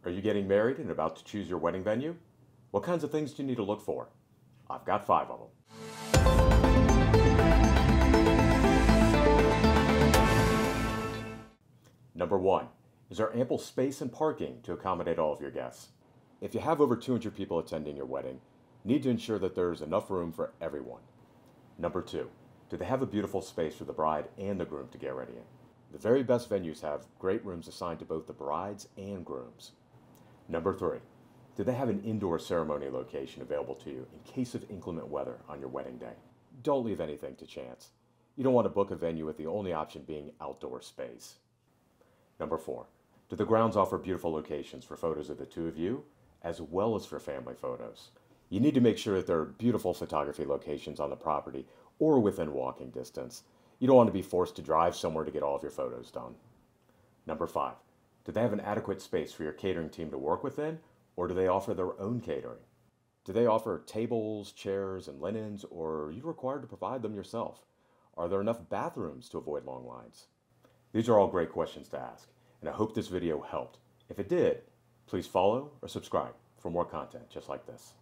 Are you getting married and about to choose your wedding venue? What kinds of things do you need to look for? I've got 5 of them. Number 1. Is there ample space and parking to accommodate all of your guests? If you have over 200 people attending your wedding, you need to ensure that there's enough room for everyone. Number 2. Do they have a beautiful space for the bride and the groom to get ready in? The very best venues have great rooms assigned to both the brides and grooms. Number 3. Do they have an indoor ceremony location available to you in case of inclement weather on your wedding day? Don't leave anything to chance. You don't want to book a venue with the only option being outdoor space. Number 4. Do the grounds offer beautiful locations for photos of the two of you, as well as for family photos? You need to make sure that there are beautiful photography locations on the property or within walking distance. You don't want to be forced to drive somewhere to get all of your photos done. Number 5. Do they have an adequate space for your catering team to work within, or do they offer their own catering? Do they offer tables, chairs, and linens, or are you required to provide them yourself? Are there enough bathrooms to avoid long lines? These are all great questions to ask, and I hope this video helped. If it did, please follow or subscribe for more content just like this.